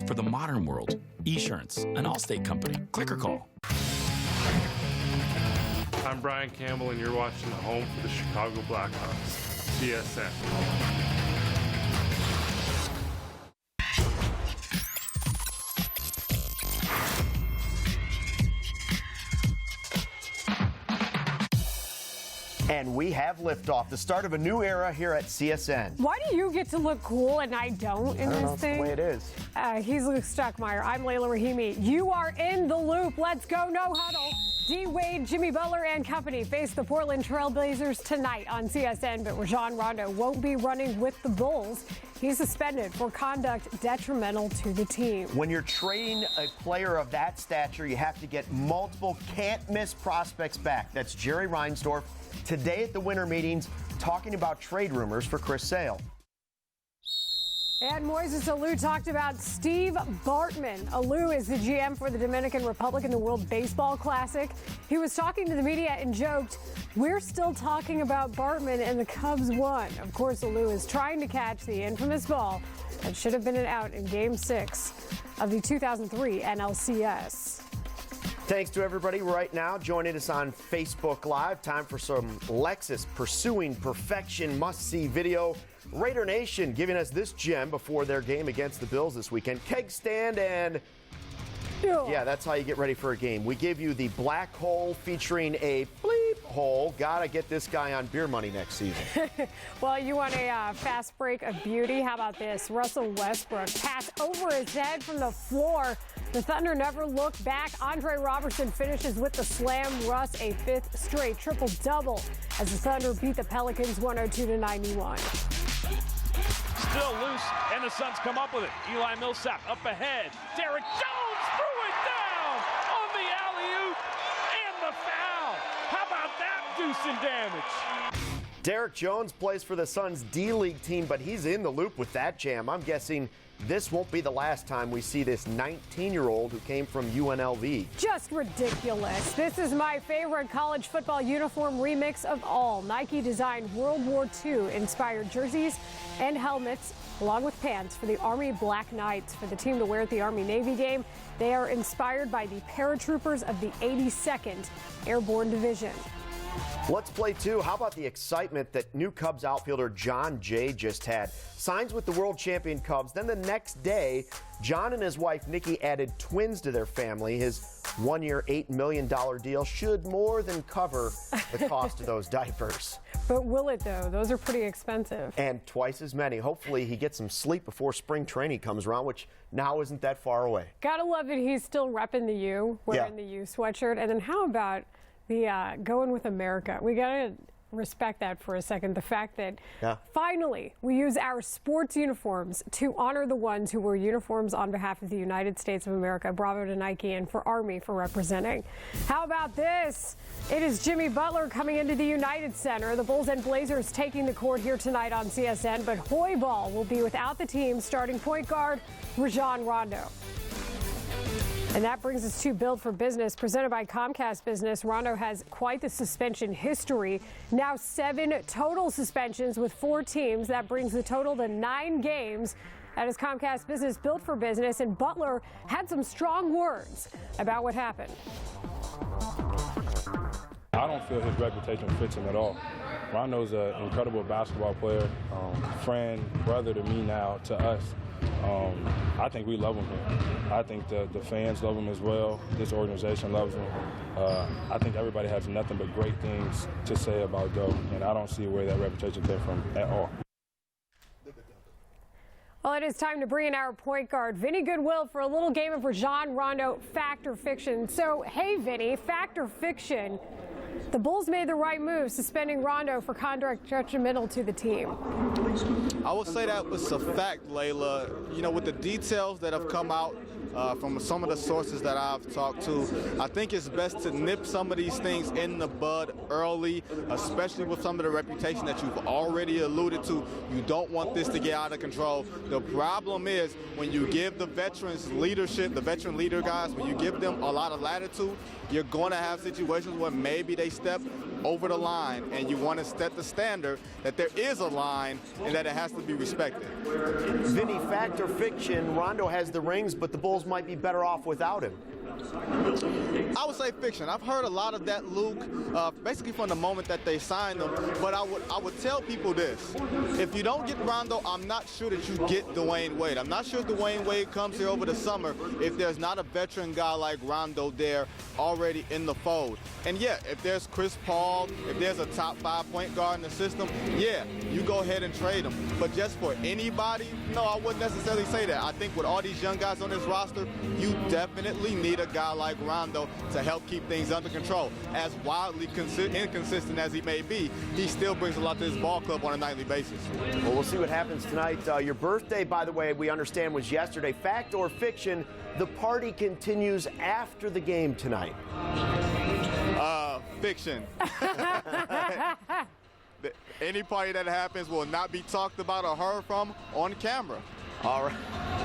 For the modern world, Esurance, an Allstate company. Click or call. I'm Brian Campbell, and you're watching the home for the Chicago Blackhawks, CSN. And we have liftoff, the start of a new era here at CSN. Why do you get to look cool and I don't in this thing? That's the way it is. He's Luke Stuckmeyer. I'm Layla Rahimi. You are in the loop. Let's go, no huddle. D-Wade, Jimmy Butler, and company face the Portland Trail Blazers tonight on CSN, but Rajon Rondo won't be running with the Bulls. He's suspended for conduct detrimental to the team. When you're trading a player of that stature, you have to get multiple can't-miss prospects back. That's Jerry Reinsdorf today at the winter meetings talking about trade rumors for Chris Sale. And Moises Alou talked about Steve Bartman. Alou is the GM for the Dominican Republic in the World Baseball Classic. He was talking to the media and joked, "We're still talking about Bartman and the Cubs won." Of course, Alou is trying to catch the infamous ball that should have been an out in Game 6 of the 2003 NLCS. Thanks to everybody right now joining us on Facebook Live. Time for some Lexus Pursuing Perfection must-see video. Raider Nation giving us this gem before their game against the Bills this weekend. Keg stand and... yeah, that's how you get ready for a game. We give you the black hole featuring a bleep hole. Gotta get this guy on beer money next season. Well, you want a fast break of beauty? How about this? Russell Westbrook pass over his head from the floor. The Thunder never look back. Andre Robertson finishes with the slam. Russ a fifth straight triple-double as the Thunder beat the Pelicans 102-91. Still loose, and the Suns come up with it. Eli Millsap up ahead. Derek Jones threw it down on the alley-oop and the foul. How about that deucing damage? Derek Jones plays for the Suns D-League team, but he's in the loop with that jam. I'm guessing this won't be the last time we see this 19-year-old who came from UNLV. Just ridiculous. This is my favorite college football uniform remix of all. Nike designed World War II-inspired jerseys and helmets, along with pants, for the Army Black Knights for the team to wear at the Army-Navy game. They are inspired by the paratroopers of the 82nd Airborne Division. Let's play two. How about the excitement that new Cubs outfielder John Jay just had? Signs with the world champion Cubs. Then the next day, John and his wife Nikki added twins to their family. His one-year, $8 million deal should more than cover the cost of those diapers. But will it, though? Those are pretty expensive. And twice as many. Hopefully he gets some sleep before spring training comes around, which now isn't that far away. Gotta love it. He's still repping the U, wearing the U sweatshirt. And then how about the going with America? We got to respect that for a second. The fact that finally we use our sports uniforms to honor the ones who wore uniforms on behalf of the United States of America. Bravo to Nike and for Army for representing. How about this? It is Jimmy Butler coming into the United Center. The Bulls and Blazers taking the court here tonight on CSN, but Hoiberg will be without the team starting point guard Rajon Rondo. And that brings us to Build for Business, presented by Comcast Business. Rondo has quite the suspension history. Now 7 total suspensions with 4 teams. That brings the total to 9 games. That is Comcast Business, Build for Business. And Butler had some strong words about what happened. I don't feel his reputation fits him at all. Rondo's an incredible basketball player, friend, brother to me now, to us. I think we love him here. I think the fans love him as well. This organization loves him. I think everybody has nothing but great things to say about Doe, and I don't see where that reputation came from at all. Well, it is time to bring in our point guard, Vinny Goodwill, for a little game of Rajon Rondo Fact or Fiction. So, hey, Vinny, Fact or Fiction? The Bulls made the right move, suspending Rondo for conduct detrimental to the team. I would say that was a fact, Layla. You know, with the details that have come out from some of the sources that I've talked to, I think it's best to nip some of these things in the bud early, especially with some of the reputation that you've already alluded to. You don't want this to get out of control. The problem is when you give the veterans leadership, the veteran leader guys, when you give them a lot of latitude, you're going to have situations where maybe they step over the line, and you want to set the standard that there is a line and that it has to be respected. Vinny, fact or fiction, Rondo has the rings, but the Bulls might be better off without him. I would say fiction. I've heard a lot of that, Luke, basically from the moment that they signed him. But I would tell people this. If you don't get Rondo, I'm not sure that you get Dwayne Wade. I'm not sure if Dwayne Wade comes here over the summer if there's not a veteran guy like Rondo there already in the fold. And yeah, if there's Chris Paul, if there's a top 5 point guard in the system, yeah, you go ahead and trade him. But just for anybody, no, I wouldn't necessarily say that. I think with all these young guys on this roster, you definitely need a guy like Rondo to help keep things under control. As wildly inconsistent as he may be, he still brings a lot to this ball club on a nightly basis. Well, we'll see what happens tonight. Your birthday, by the way, we understand was yesterday. Fact or fiction, the party continues after the game tonight. Fiction. Any party that happens will not be talked about or heard from on camera. All right.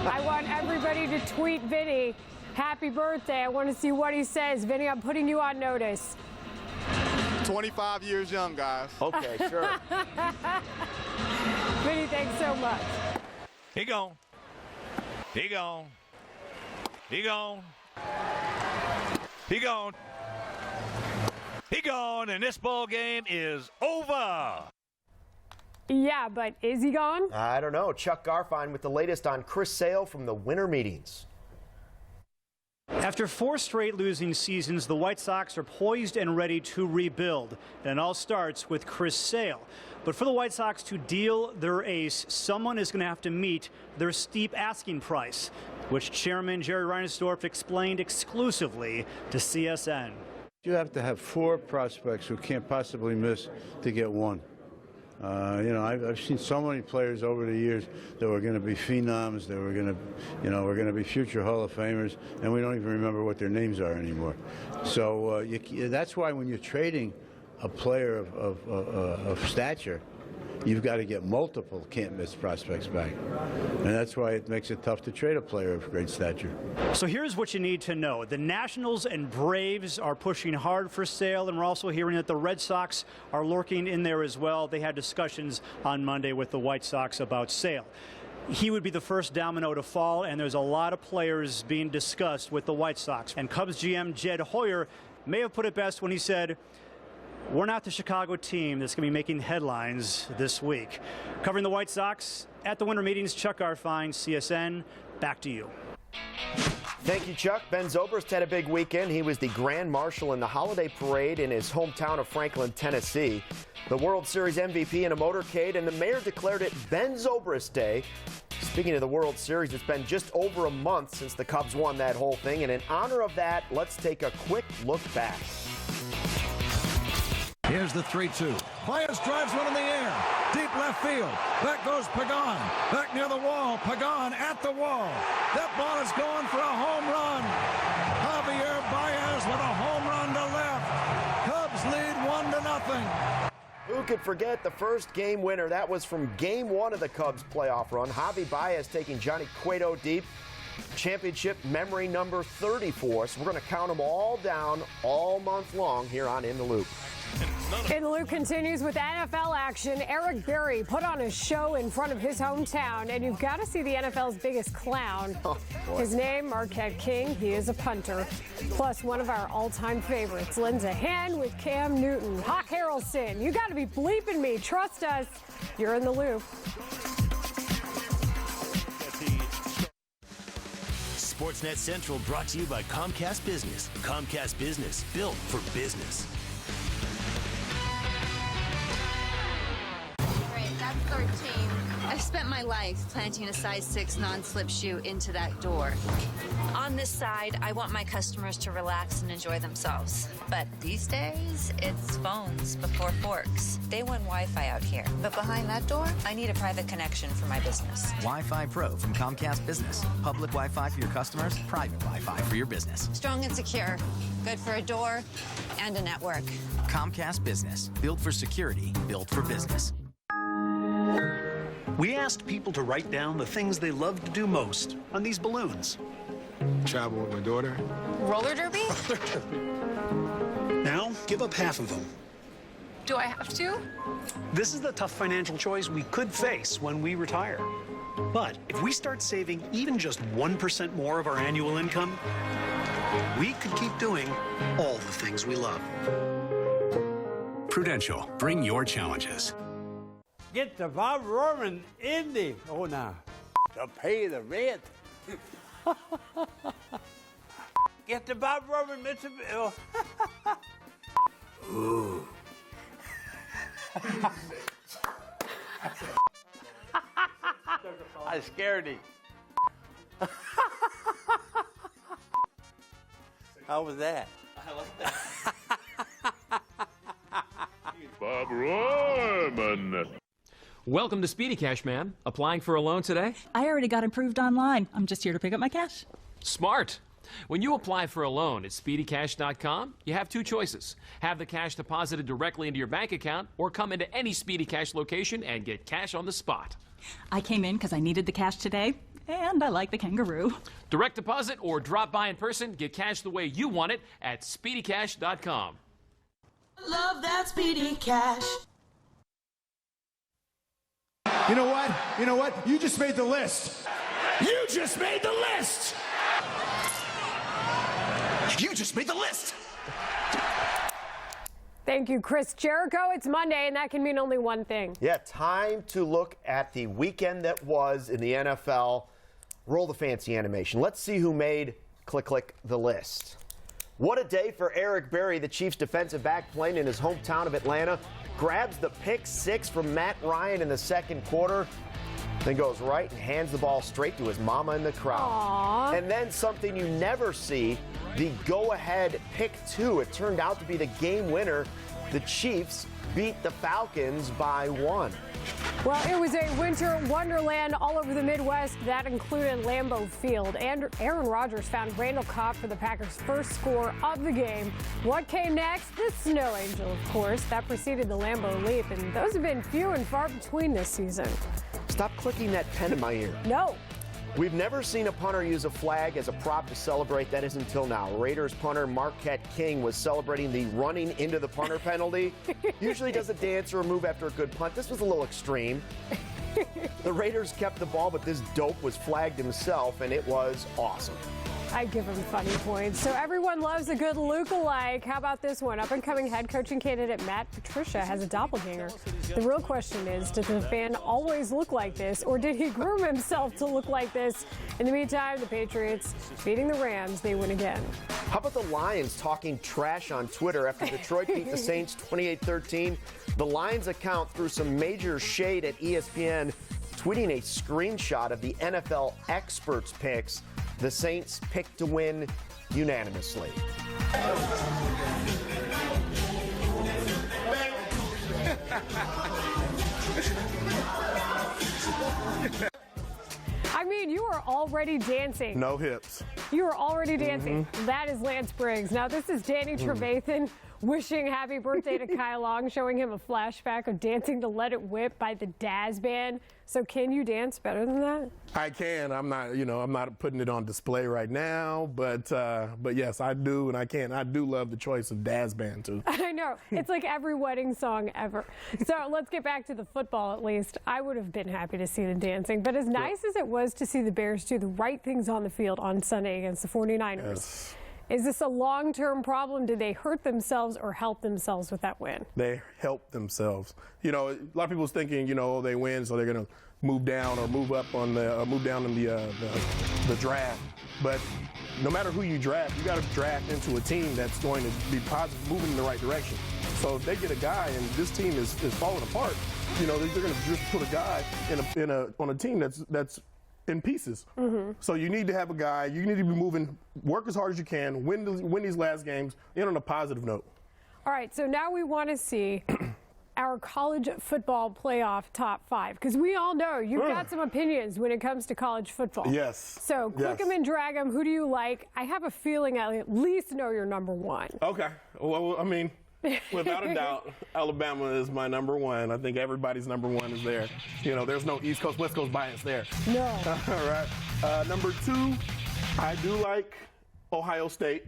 I want everybody to tweet Vinny, happy birthday. I want to see what he says. Vinny, I'm putting you on notice. 25 years young, guys. Okay, sure. Vinny, thanks so much. He gone. He gone. He gone. He gone. He gone, and this ball game is over. Yeah, but is he gone? I don't know. Chuck Garfien with the latest on Chris Sale from the winter meetings. After 4 straight losing seasons, the White Sox are poised and ready to rebuild. And it all starts with Chris Sale. But for the White Sox to deal their ace, someone is going to have to meet their steep asking price, which Chairman Jerry Reinsdorf explained exclusively to CSN. You have to have 4 prospects who can't possibly miss to get 1. I've seen so many players over the years that were going to be phenoms, that were going to, were going to be future Hall of Famers, and we don't even remember what their names are anymore. So that's why when you're trading a player of stature, you've got to get multiple can't-miss prospects back. And that's why it makes it tough to trade a player of great stature. So here's what you need to know. The Nationals and Braves are pushing hard for Sale, and we're also hearing that the Red Sox are lurking in there as well. They had discussions on Monday with the White Sox about Sale. He would be the first domino to fall, and there's a lot of players being discussed with the White Sox. And Cubs GM Jed Hoyer may have put it best when he said, "We're not the Chicago team that's going to be making headlines this week." Covering the White Sox at the winter meetings, Chuck Garfien, CSN. Back to you. Thank you, Chuck. Ben Zobrist had a big weekend. He was the Grand Marshal in the holiday parade in his hometown of Franklin, Tennessee. The World Series MVP in a motorcade, and the mayor declared it Ben Zobrist Day. Speaking of the World Series, it's been just over a month since the Cubs won that whole thing, and in honor of that, let's take a quick look back. Here's the 3-2. Baez drives one in the air. Deep left field. Back goes Pagan. Back near the wall. Pagan at the wall. That ball is going for a home run. Javier Baez with a home run to left. Cubs lead 1-0. Who could forget the first game winner? That was from Game 1 of the Cubs playoff run. Javi Baez taking Johnny Cueto deep. Championship memory number 34. So we're going to count them all down all month long here on In the Loop. In the Loop continues with NFL action. Eric Berry put on a show in front of his hometown, and you've got to see the NFL's biggest clown. His name, Marquette King. He is a punter. Plus, one of our all-time favorites, lends a hand with Cam Newton. Hawk Harrelson, you got to be bleeping me. Trust us. You're in the Loop. Sportsnet Central brought to you by Comcast Business. Comcast Business, built for business. Great, that's 13. I've spent my life planting a size 6 non-slip shoe into that door. On this side, I want my customers to relax and enjoy themselves. But these days, it's phones before forks. They want Wi-Fi out here. But behind that door, I need a private connection for my business. Wi-Fi Pro from Comcast Business. Public Wi-Fi for your customers, private Wi-Fi for your business. Strong and secure. Good for a door and a network. Comcast Business. Built for security, built for business. We asked people to write down the things they love to do most on these balloons. Travel with my daughter. Roller derby? Now, give up half of them. Do I have to? This is the tough financial choice we could face when we retire. But if we start saving even just 1% more of our annual income, we could keep doing all the things we love. Prudential, bring your challenges. Get the Bob Roman in the now to pay the rent. Get the Bob Roman, Mr. Bill. Ooh. I scared him. How was that? I like that. Bob Roman. Welcome to Speedy Cash, ma'am. Applying for a loan today? I already got approved online. I'm just here to pick up my cash. Smart. When you apply for a loan at SpeedyCash.com, you have two choices. Have the cash deposited directly into your bank account or come into any Speedy Cash location and get cash on the spot. I came in because I needed the cash today, and I like the kangaroo. Direct deposit or drop by in person, get cash the way you want it at SpeedyCash.com. Love that Speedy Cash. You know what? You know what? You just made the list. You just made the list! You just made the list! Thank you, Chris Jericho. It's Monday, and that can mean only one thing. Yeah, time to look at the weekend that was in the NFL. Roll the fancy animation. Let's see who made click the list. What a day for Eric Berry, the Chiefs defensive back playing in his hometown of Atlanta. Grabs the pick six from Matt Ryan in the second quarter. Then goes right and hands the ball straight to his mama in the crowd. Aww. And then something you never see, the go-ahead pick two. It turned out to be the game winner. The Chiefs beat the Falcons by 1. Well, it was a winter wonderland all over the Midwest. That included Lambeau Field. And Aaron Rodgers found Randall Cobb for the Packers' first score of the game. What came next? The Snow Angel, of course. That preceded the Lambeau Leap, and those have been few and far between this season. Stop clicking that pen in my ear. No. We've never seen a punter use a flag as a prop to celebrate. That is until now. Raiders punter Marquette King was celebrating the running into the punter penalty. Usually does a dance or a move after a good punt. This was a little extreme. The Raiders kept the ball, but this dope was flagged himself, and it was awesome. I give him funny points. So everyone loves a good look-alike. How about this one? Up-and-coming head coaching candidate Matt Patricia has a doppelganger. The real question is, did the fan always look like this, or did he groom himself to look like this? In the meantime, the Patriots beating the Rams. They win again. How about the Lions talking trash on Twitter after Detroit beat the Saints 28-13? The Lions account threw some major shade at ESPN, tweeting a screenshot of the NFL experts' picks. The Saints picked to win unanimously. I mean, you are already dancing. No hips. You are already dancing. That is Lance Briggs. Now, this is Danny Trevathan wishing happy birthday to Kyle Long, showing him a flashback of dancing to Let It Whip by the Daz Band. So can you dance better than that? I can. I'm not putting it on display right now, but yes, I do, and I can. I do love the choice of Daz Band too. I know. It's like every wedding song ever. So let's get back to the football at least. I would have been happy to see the dancing, but as nice as it was to see the Bears do the right things on the field on Sunday against the 49ers, Yes. Is this a long-term problem? Did they hurt themselves or help themselves with that win? They help themselves. A lot of people's thinking, they win, so they're going to move down or move up on move down in the draft. But no matter who you draft, you got to draft into a team that's going to be positive, moving in the right direction. So if they get a guy and this team is falling apart, they're going to just put a guy on a team that's in pieces. So you need to have a guy. You need to be moving, work as hard as you can, win these last games, end on a positive note. All right, so now we want to see our college football playoff top 5, because we all know you've got some opinions when it comes to college football. Yes. So click them and drag them. Who do you like? I have a feeling I at least know your number one. Okay. Well, I mean, without a doubt, Alabama is my number one. I think everybody's number one is there. There's no East Coast, West Coast bias there. No. All right. Number 2, I do like Ohio State.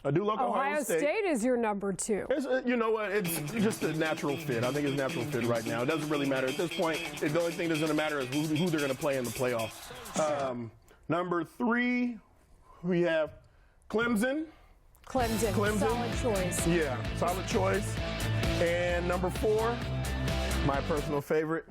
I do love Ohio State is your number 2. You know what? It's just a natural fit. I think it's a natural fit right now. It doesn't really matter. At this point, the only thing that's going to matter is who they're going to play in the playoffs. Number 3, we have Clemson. Clemson. Solid choice. Yeah, solid choice. And number 4, my personal favorite,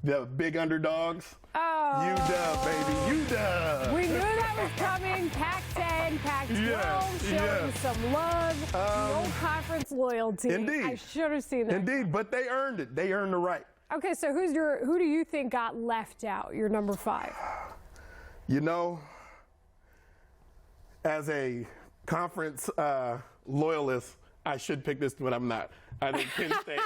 the big underdogs. Oh. UW, baby. UW. We knew that was coming. Pac-10, Pac-12, showing some love. The old conference loyalty. Indeed. I should have seen that. Indeed, but they earned it. They earned the right. Okay, so who do you think got left out? Your number 5. You know, as a conference loyalist, I should pick this, but I'm not. I think Penn State.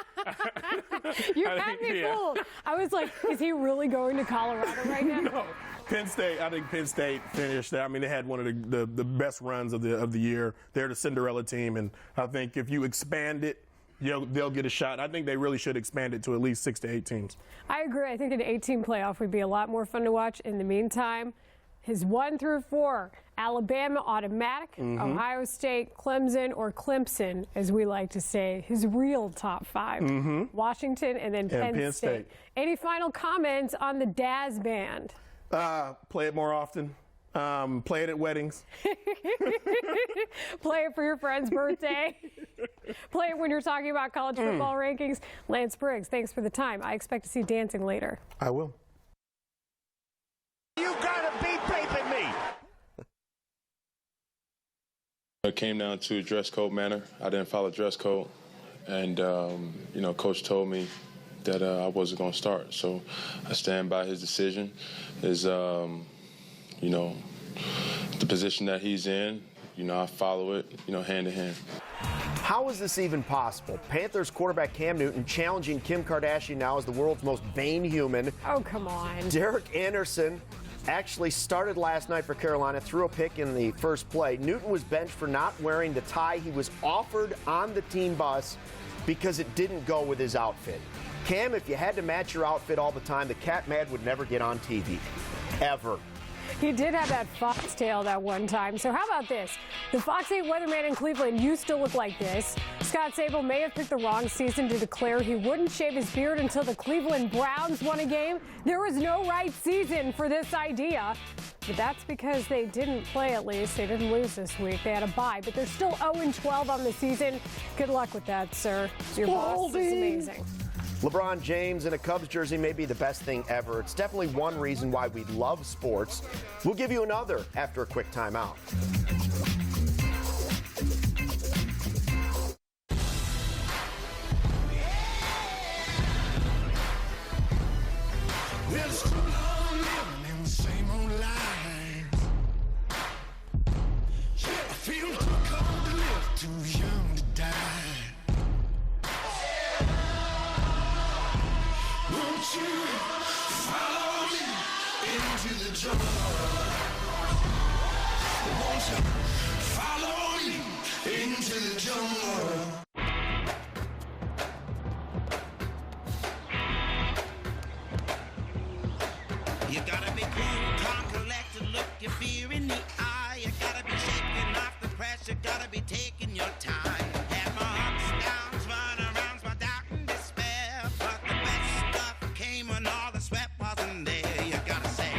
You had me fooled. I was like, is he really going to Colorado right now? No. Penn State, I think Penn State finished there. I mean, they had one of the best runs of the year. They're the Cinderella team, and I think if you expand it, they'll get a shot. I think they really should expand it to at least 6 to 8 teams. I agree. I think an 8-team playoff would be a lot more fun to watch. In the meantime, his 1 through 4, Alabama automatic, Ohio State, Clemson, or Clemson, as we like to say, his real top 5. Washington, and then Penn State. Any final comments on the Daz Band? Play it more often. Play it at weddings. Play it for your friend's birthday. Play it when you're talking about college football rankings. Lance Briggs, thanks for the time. I expect to see dancing later. I will. You gotta be paping me. It came down to dress code manner. I didn't follow dress code, and Coach told me that I wasn't going to start. So I stand by his decision. The position that he's in, I follow it, hand in hand. How is this even possible? Panthers quarterback Cam Newton challenging Kim Kardashian now as the world's most vain human. Oh, come on. Derek Anderson actually started last night for Carolina, threw a pick in the first play. Newton was benched for not wearing the tie he was offered on the team bus because it didn't go with his outfit. Cam, if you had to match your outfit all the time, the Cat Mad would never get on TV. Ever. He did have that foxtail that one time. So how about this? The Fox 8 weatherman in Cleveland used to look like this. Scott Sable may have picked the wrong season to declare he wouldn't shave his beard until the Cleveland Browns won a game. There was no right season for this idea. But that's because they didn't play, at least. They didn't lose this week. They had a bye. But they're still 0-12 on the season. Good luck with that, sir. Your boss is amazing. LeBron James in a Cubs jersey may be the best thing ever. It's definitely one reason why we love sports. We'll give you another after a quick timeout. You gotta be cool, calm, collected, look your fear in the eye. You gotta be shaking off the pressure, gotta be taking your time. Had my ups, downs, runarounds, my doubt and despair. But the best stuff came when all the sweat wasn't there. You gotta say,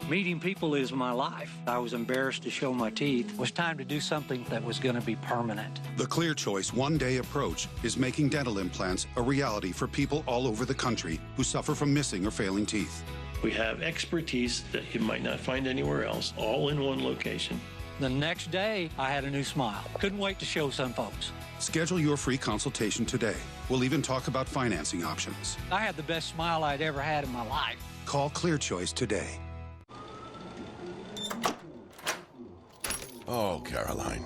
Meeting people is my life. I was embarrassed to show my teeth. It was time to do something that was going to be permanent. The Clear Choice one-day approach is making dental implants a reality for people all over the country who suffer from missing or failing teeth. We have expertise that you might not find anywhere else, all in one location. The next day, I had a new smile. Couldn't wait to show some folks. Schedule your free consultation today. We'll even talk about financing options. I had the best smile I'd ever had in my life. Call Clear Choice today. Oh, Caroline.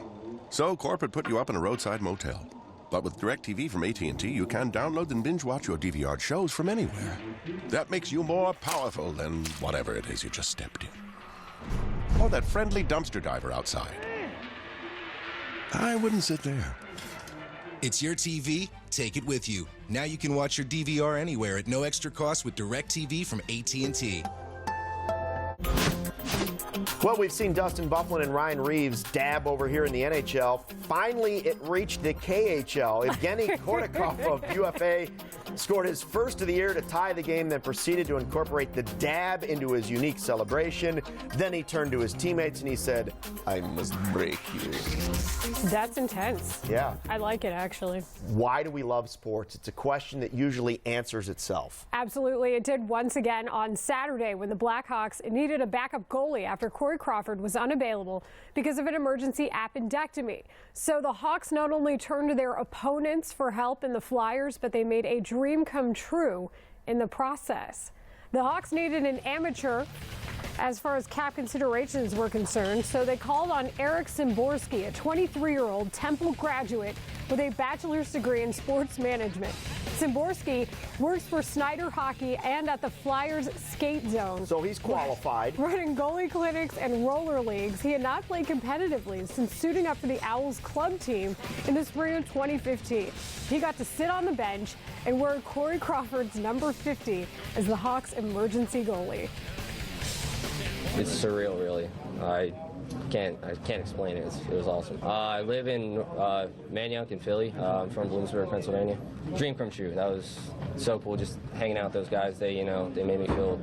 So corporate put you up in a roadside motel. But with DirecTV from AT&T, you can download and binge-watch your DVR shows from anywhere. That makes you more powerful than whatever it is you just stepped in. Or that friendly dumpster diver outside. I wouldn't sit there. It's your TV, take it with you. Now you can watch your DVR anywhere at no extra cost with DirecTV from AT&T. Well, we've seen Dustin Byfuglien and Ryan Reeves dab over here in the NHL. Finally, it reached the KHL. Evgeny Kornikov of UFA scored his first of the year to tie the game, then proceeded to incorporate the dab into his unique celebration. Then he turned to his teammates and he said, "I must break you." That's intense. Yeah. I like it, actually. Why do we love sports? It's a question that usually answers itself. Absolutely. It did once again on Saturday when the Blackhawks needed a backup goalie after Corey Crawford was unavailable because of an emergency appendectomy. So the Hawks not only turned to their opponents for help in the Flyers, but they made a dream come true in the process. The Hawks needed an amateur as far as cap considerations were concerned, so they called on Eric Szymborski, a 23-year-old Temple graduate with a bachelor's degree in sports management. Szymborski works for Snyder Hockey and at the Flyers Skate Zone. So he's qualified. Running goalie clinics and roller leagues. He had not played competitively since suiting up for the Owls club team in the spring of 2015. He got to sit on the bench and wear Corey Crawford's number 50 as the Hawks' emergency goalie. It's surreal, really. I can't explain it. It was awesome. I live in Manayunk in Philly. I'm from Bloomsburg, Pennsylvania. Dream come true. That was so cool. Just hanging out with those guys. They made me feel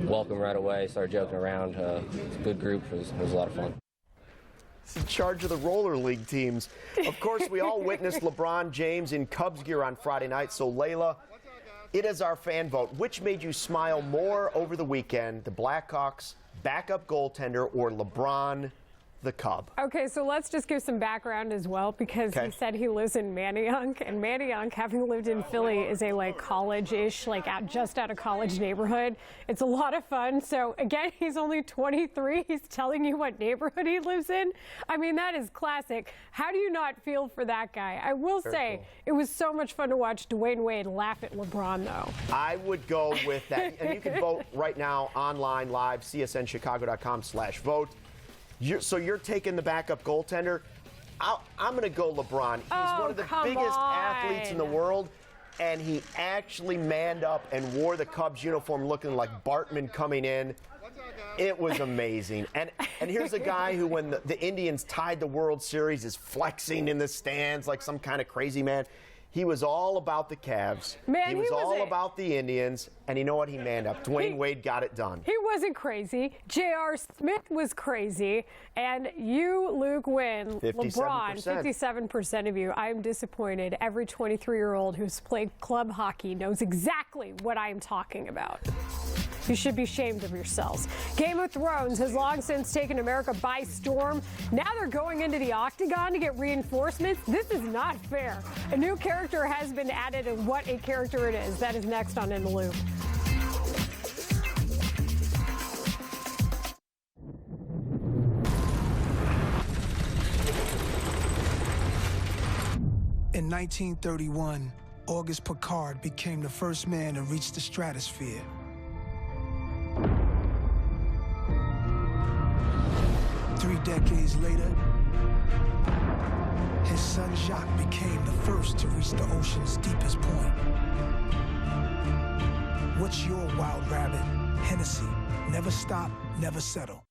welcome right away. Started joking around. It's a good group. It was a lot of fun. He's in charge of the roller league teams. Of course, we all witnessed LeBron James in Cubs gear on Friday night. So, Layla, it is our fan vote. Which made you smile more over the weekend? The Blackhawks backup goaltender or LeBron the Cub? Okay, so let's just give some background as well, because he said he lives in Manayunk, and Manayunk, having lived in Philly, is a college-ish, just out of college neighborhood. It's a lot of fun. So again, he's only 23. He's telling you what neighborhood he lives in. I mean, that is classic. How do you not feel for that guy? I will say, it was so much fun to watch Dwayne Wade laugh at LeBron, though. I would go with that. And you can vote right now online, live, csnchicago.com/vote. So you're taking the backup goaltender. I'm going to go LeBron. He's one of the biggest athletes in the world, and he actually manned up and wore the Cubs uniform looking like Bartman coming in. It was amazing. And here's a guy who, when the Indians tied the World Series, is flexing in the stands like some kind of crazy man. He was all about the Cavs. Man, he was all about the Indians, and you know what? He manned up. Dwayne Wade got it done. He wasn't crazy. J.R. Smith was crazy, and you, Luke, win. 57%. LeBron, 57% of you. I'm disappointed. Every 23-year-old who's played club hockey knows exactly what I'm talking about. You should be ashamed of yourselves. Game of Thrones has long since taken America by storm. Now they're going into the Octagon to get reinforcements. This is not fair. A new character has been added, and what a character it is. That is next on In the Loop. In 1931, Auguste Piccard became the first man to reach the stratosphere. Three decades later, his son Jacques became the first to reach the ocean's deepest point. What's your wild rabbit? Hennessy. Never stop, never settle.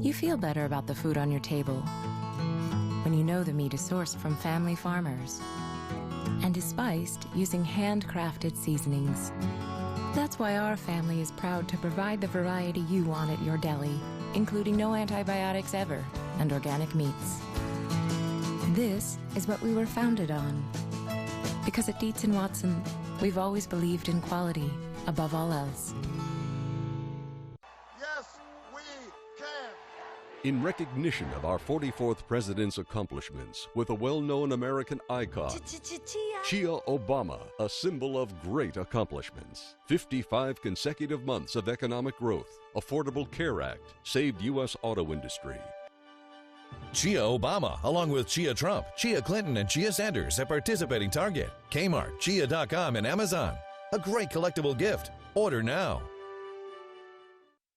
You feel better about the food on your table when you know the meat is sourced from family farmers and is spiced using handcrafted seasonings. That's why our family is proud to provide the variety you want at your deli, including no antibiotics ever and organic meats. This is what we were founded on. Because at Dietz & Watson, we've always believed in quality above all else. In recognition of our 44th president's accomplishments with a well-known American icon, Chia Obama, a symbol of great accomplishments. 55 consecutive months of economic growth, Affordable Care Act, saved U.S. auto industry. Chia Obama, along with Chia Trump, Chia Clinton, and Chia Sanders at participating Target, Kmart, Chia.com, and Amazon. A great collectible gift. Order now.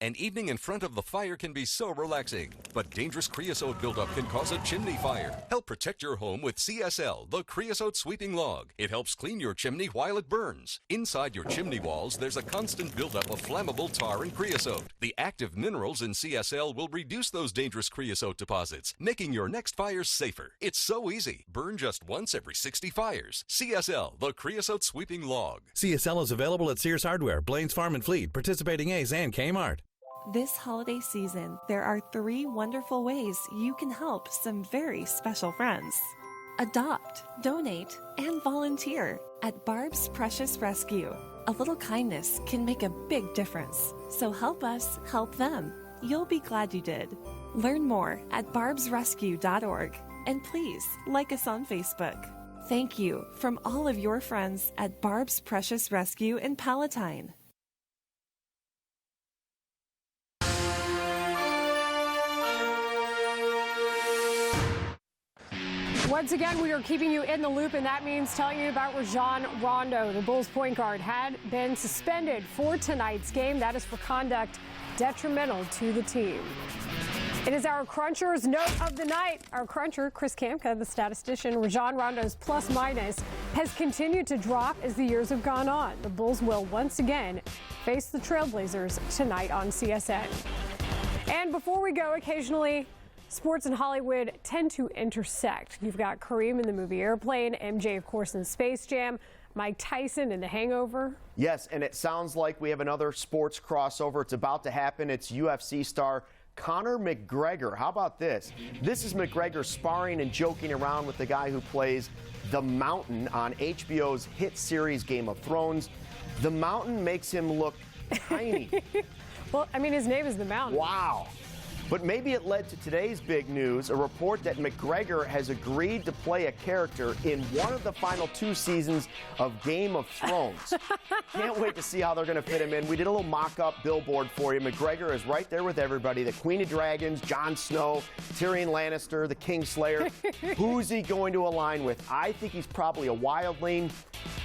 An evening in front of the fire can be so relaxing, but dangerous creosote buildup can cause a chimney fire. Help protect your home with CSL, the creosote sweeping log. It helps clean your chimney while it burns. Inside your chimney walls, there's a constant buildup of flammable tar and creosote. The active minerals in CSL will reduce those dangerous creosote deposits, making your next fire safer. It's so easy. Burn just once every 60 fires. CSL, the creosote sweeping log. CSL is available at Sears Hardware, Blaine's Farm and Fleet, participating A's, and Kmart. This holiday season, there are 3 wonderful ways you can help some very special friends. Adopt, donate, and volunteer at Barb's Precious Rescue. A little kindness can make a big difference. So help us help them. You'll be glad you did. Learn more at barbsrescue.org. And please like us on Facebook. Thank you from all of your friends at Barb's Precious Rescue in Palatine. Once again, we are keeping you in the loop, and that means telling you about Rajon Rondo. The Bulls point guard had been suspended for tonight's game. That is for conduct detrimental to the team. It is our Cruncher's note of the night. Our Cruncher, Chris Kamka, the statistician, Rajon Rondo's plus-minus has continued to drop as the years have gone on. The Bulls will once again face the Trailblazers tonight on CSN. And before we go, occasionally, sports and Hollywood tend to intersect. You've got Kareem in the movie Airplane, MJ, of course, in Space Jam, Mike Tyson in The Hangover. Yes, and it sounds like we have another sports crossover. It's about to happen. It's UFC star Conor McGregor. How about this? This is McGregor sparring and joking around with the guy who plays The Mountain on HBO's hit series Game of Thrones. The Mountain makes him look tiny. Well, I mean, his name is The Mountain. Wow. But maybe it led to today's big news, a report that McGregor has agreed to play a character in one of the final 2 seasons of Game of Thrones. Can't wait to see how they're going to fit him in. We did a little mock-up billboard for you. McGregor is right there with everybody. The Queen of Dragons, Jon Snow, Tyrion Lannister, the Kingslayer. Who's he going to align with? I think he's probably a wildling,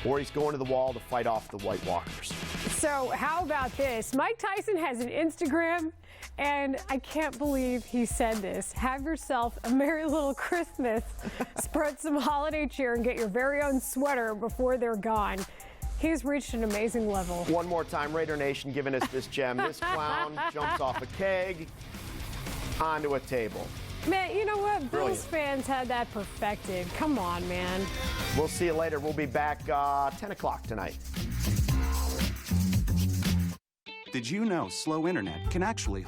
or he's going to the wall to fight off the White Walkers. So how about this? Mike Tyson has an Instagram, and I can't believe he said this. Have yourself a merry little Christmas. Spread some holiday cheer and get your very own sweater before they're gone. He's reached an amazing level. One more time, Raider Nation giving us this gem. This clown jumps off a keg onto a table. Man, you know what? Brilliant. Bills fans had that perfected. Come on, man. We'll see you later. We'll be back 10 o'clock tonight. Did you know slow internet can actually